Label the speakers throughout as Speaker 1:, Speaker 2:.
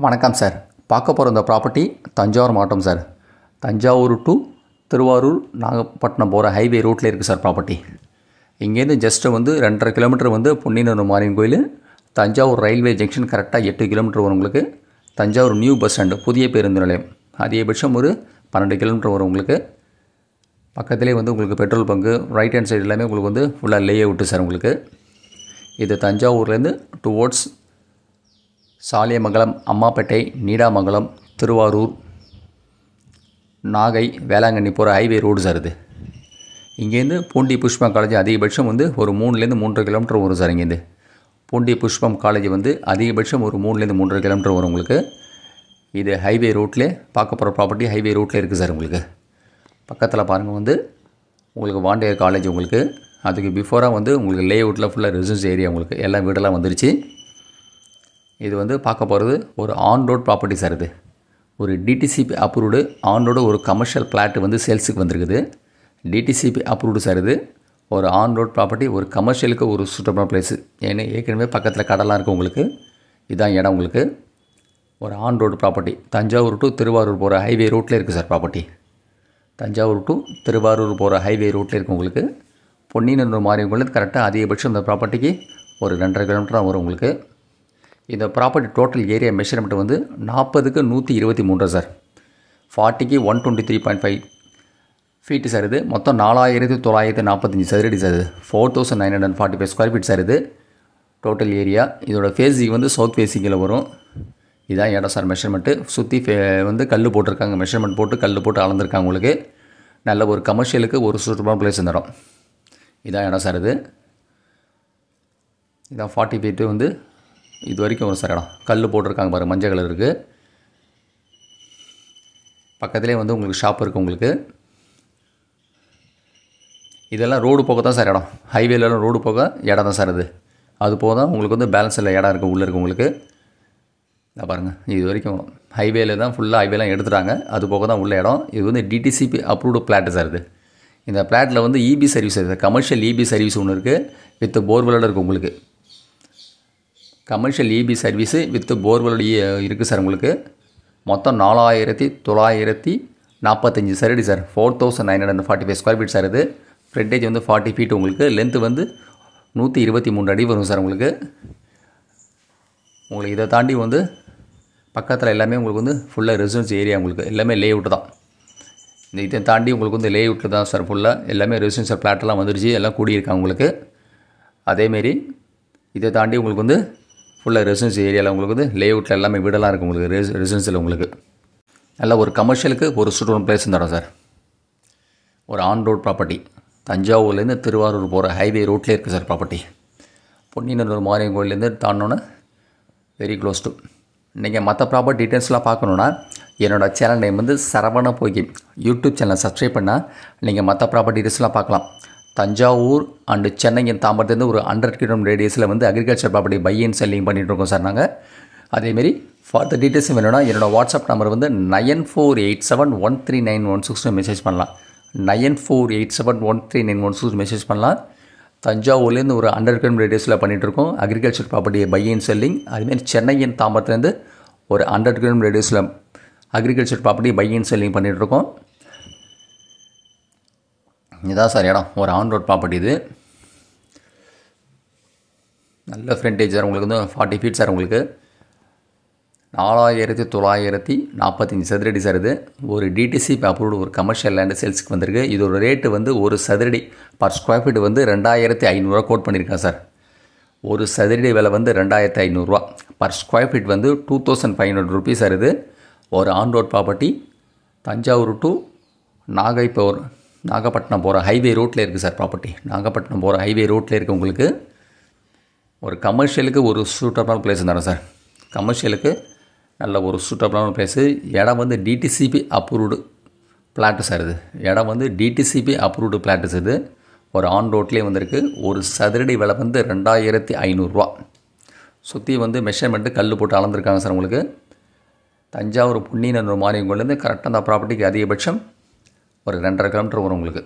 Speaker 1: வணக்கம் சார். பார்க்க போகிற இந்த ப்ராப்பர்ட்டி தஞ்சாவூர் மாவட்டம் சார். தஞ்சாவூர் டு திருவாரூர் நாகப்பட்டினம் போகிற ஹைவே ரோட்டில் இருக்குது சார் ப்ராப்பர்ட்டி. இங்கேருந்து ஜஸ்ட்டு 2.5 கிலோமீட்டர் பொன்னியனூர் மாரியம்மன் கோயில். தஞ்சாவூர் ரயில்வே ஜங்ஷன் கரெக்டாக 8 கிலோமீட்டர் வரும் உங்களுக்கு. தஞ்சாவூர் நியூ பஸ் ஸ்டாண்டு புதிய பேருந்து நிலையம் அதிகபட்சம் 12 கிலோமீட்டர் வரும் உங்களுக்கு. பக்கத்துலேயே உங்களுக்கு petrol bunk, right hand side எல்லாமே உங்களுக்கு ஃபுல்லாக லே அவுட்டு சார் உங்களுக்கு. இது தஞ்சாவூர்லேருந்து டுவோர்ட்ஸ் சாலியமங்கலம், அம்மாப்பேட்டை, நீடாமங்கலம், திருவாரூர், நாகை, வேளாங்கண்ணி போகிற ஹைவே ரோடு சார் இது. இங்கேருந்து பூண்டி புஷ்பம் காலேஜ் அதிகபட்சம் ஒரு 3லேருந்து 3.5 கிலோமீட்டர் வரும் சார். இங்கேருந்து பூண்டி புஷ்பம் காலேஜ் அதிகபட்சம் 3லேருந்து 3.5 கிலோமீட்டர் வரும் உங்களுக்கு. இது ஹைவே ரோட்லேயே பார்க்க போகிற ப்ராப்பர்ட்டி ஹைவே ரோட்டில் இருக்குது சார் உங்களுக்கு. பக்கத்தில் பாருங்கள் உங்களுக்கு வாண்டியர் காலேஜ் உங்களுக்கு. அதுக்கு பிஃபோராக உங்களுக்கு லே அவுட்டில் ஃபுல்லாக ரெசிடென்ஸ் ஏரியா உங்களுக்கு எல்லாம் வீடெல்லாம் வந்துருச்சு. இது பார்க்க போகிறது ஒரு ஆன் ரோட் ப்ராப்பர்ட்டி சார். இது ஒரு டிடிசிபி அப்ரூவ்டு ஆன் ரோடு ஒரு கமர்ஷியல் பிளாட்டு சேல்ஸுக்கு வந்திருக்குது. DTCP approved sir. இது ஒரு ஆன் ரோட் ப்ராப்பர்ட்டி, ஒரு கமர்ஷியலுக்கு ஒரு சூட்டபிளான பிளேஸு. ஏன்னா ஏற்கனவே பக்கத்தில் கடலாம் இருக்குது உங்களுக்கு. இதான் இடம் உங்களுக்கு. ஒரு on road property Thanjavur to Thiruvarur போகிற ஹைவே ரோட்டில் இருக்குது sir property. Thanjavur to Thiruvarur போகிற ஹைவே ரோட்டில் இருக்குது உங்களுக்கு. பொன்னியனூர் மாரியம்மன் கரெக்டாக அதிகபட்சம் இந்த ப்ராப்பர்ட்டிக்கு 2.5 கிலோமீட்டர் தான் வரும் உங்களுக்கு. இந்த ப்ராப்பர்ட்டி டோட்டல் ஏரியா மெஷர்மெண்ட் 40க்கு 123 சார். 40க்கு 123.5 ஃபீட்டு சார். இது மொத்தம் 4945 சதுரடி சார். இது 4945 ஸ்கொயர் ஃபீட் சார். இது டோட்டல் ஏரியா. இதோட ஃபேஸிங் சவுத் ஃபேஸிங்கில் வரும். இதான் இடம் சார். மெஷர்மெண்ட்டு சுற்றி கல் போட்டிருக்காங்க. மெஷர்மெண்ட் போட்டு கல் போட்டு அளந்துருக்காங்க உங்களுக்கு. நல்ல ஒரு கமர்ஷியலுக்கு ஒரு சூட்டபிளான பிளேஸ் இந்த இடம். இதான் இடம் சார். இது இதான் 40 ஃபீட்டு இது வரைக்கும் வரும் சார் இடம். கல் போட்டிருக்காங்க பாருங்கள், மஞ்சள் கலர் இருக்குது. பக்கத்துலேயே உங்களுக்கு ஷாப் இருக்குது உங்களுக்கு. இதெல்லாம் ரோடு போக தான் சார் இடம். ஹைவேலலாம் ரோடு போக இடம் தான் சார். அது போக தான் உங்களுக்கு பேலன்ஸ் இல்லை இடம் இருக்குது உள்ளே இருக்குது உங்களுக்கு. இதான் பாருங்கள், இது வரைக்கும் ஹைவேல தான் ஃபுல்லாக ஹைவேலாம் எடுத்துட்டாங்க. அது போக தான் உள்ள இடம். இது டிடிசிபி அப்ரூவ்டு பிளாட்டு சார். இது இந்த பிளாட்டில் இபி சர்வீஸ் இருக்குது. கமர்ஷியல் இபி சர்வீஸ் ஒன்று இருக்குது, வித் போர்வெலோடு இருக்குது உங்களுக்கு. Commercial EB service with borewell இருக்குது சார் உங்களுக்கு. மொத்தம் 4945 சதுரடி சார். 4945 square feet sir. இது ஃப்ரண்டேஜ் 40 ஃபீட் உங்களுக்கு. லென்த்து 123 அடி வரும் சார் உங்களுக்கு. உங்களுக்கு இதை தாண்டி பக்கத்தில் எல்லாமே உங்களுக்கு ஃபுல்லாக ரெசிடென்ஸ் ஏரியா உங்களுக்கு. எல்லாமே லே அவுட்டு தான். இதை தாண்டி உங்களுக்கு லே அவுட்டில் தான் சார் ஃபுல்லாக எல்லாமே ரெசிடென்ஷியல் பிளாட்டெல்லாம் வந்துருச்சு. எல்லாம் கூடியிருக்காங்க உங்களுக்கு. அதேமாரி இதை தாண்டி உங்களுக்கு ஃபுல்லாக ரெசிடென்ஸ் ஏரியாவில் உங்களுக்கு லே அவுட்டில் எல்லாமே வீடெல்லாம் இருக்குது உங்களுக்கு. ரெசிடென்ஸில் உங்களுக்கு நல்ல ஒரு கமர்ஷியலுக்கு ஒரு சூட்டபிள் பிளேஸ் தரோம் சார். ஒரு ஆன் ரோட் ப்ராப்பர்ட்டி தஞ்சாவூர்லேருந்து திருவாரூர் போகிற ஹைவே ரோட்லேயே இருக்குது சார் ப்ராப்பர்ட்டி. பொன்னியனூர் மாரியம்மன் கோயிலேருந்து தாண்டோன்னே வெரி க்ளோஸ் டு. நீங்கள் மற்ற ப்ராப்பர்ட்டி டீட்டெயில்ஸ்லாம் பார்க்கணுன்னா என்னோடய சேனல் நேம் சரவண போகி. யூடியூப் சேனலை சப்ஸ்கிரைப் பண்ணால் நீங்கள் மற்ற ப்ராப்பர்ட்டி டீட்டெயில்ஸ்லாம் பார்க்கலாம். தஞ்சாவூர் அண்டு சென்னை தாம்பரத்துலேருந்து ஒரு 100 கிலோமீட்டர் ரேடியஸில் agriculture property buy and selling பண்ணிகிட்ருக்கோம் சார் நாங்கள். அதேமாரி ஃபார் டீட்டெயில்ஸ் வேணும்னா என்னோடய வாட்ஸ்அப் நம்பர் 9487139162 மெசேஜ் பண்ணலாம். 9487139162 மெசேஜ் பண்ணலாம். தஞ்சாவூர்லேருந்து ஒரு 100 கிலோமீட்டர் ரேடியஸில் பண்ணிகிட்ருக்கோம் agriculture property buy and selling. அதுமாரி சென்னை தாம்பரத்துலேருந்து ஒரு 100 கிலோமீட்டர் ரேடியஸில் agriculture property buy and selling பண்ணிகிட்ருக்கோம். இதான் சார் இடம். ஒரு ஆன் ரோட் ப்ராப்பர்ட்டி. இது நல்ல ஃப்ரண்டேஜ் சார் உங்களுக்கு 40 ஃபீட் சார் உங்களுக்கு. 4945 சதுரடி சார். இது ஒரு டிடிசி அப்ரூவ்டு ஒரு கமர்ஷியல் லேண்டு சேல்ஸுக்கு வந்திருக்கு. இதோட ரேட்டு ஒரு சதுரடி பர் ஸ்கொயர் ஃபீட் 2500 கோட் பண்ணியிருக்கேன் சார். ஒரு சதுரடி விலை 2500 per square feet 2500 rupees sir. இது ஒரு on road property Thanjavur to Nagapattinam போகிற ஹைவே ரோட்டில் இருக்குது சார் ப்ராப்பர்ட்டி. நாகப்பட்டினம் போகிற ஹைவே ரோட்டில் இருக்குது உங்களுக்கு. ஒரு கமர்ஷியலுக்கு ஒரு சூட்டபிளான பிளேஸ் தரோம் சார். கமர்ஷியலுக்கு நல்ல ஒரு சூட்டபிளான பிளேஸு. இடம் டிடிசிபி அப்ரூவ்டு பிளாட்டு சார். இது இடம் டிடிசிபி அப்ரூவ்டு பிளாட்டு சார். இது ஒரு ஆன் ரோட்லேயே வந்திருக்கு. ஒரு சதுரடி விலை 2500 சுற்றி மெஷர்மெண்ட்டு கல் போட்டு அளந்துருக்காங்க சார் உங்களுக்கு. தஞ்சாவூர் பொன்னியனூர் மாரியம்மன் கோயிலேருந்து கரெக்டாக அந்த ப்ராப்பர்ட்டிக்கு அதிகபட்சம் ஒரு 2.5 கிலோமீட்டர் வரும் உங்களுக்கு.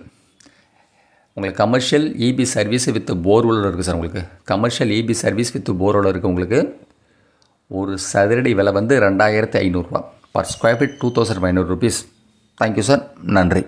Speaker 1: உங்களுக்கு commercial EB service with borewell இருக்குது சார் உங்களுக்கு. Commercial EB service with borewell இருக்குது உங்களுக்கு. ஒரு சதுரடி விலை வந்து 2500 ரூபா. Per square feet 2500 rupees. Thank you sir. நன்றி.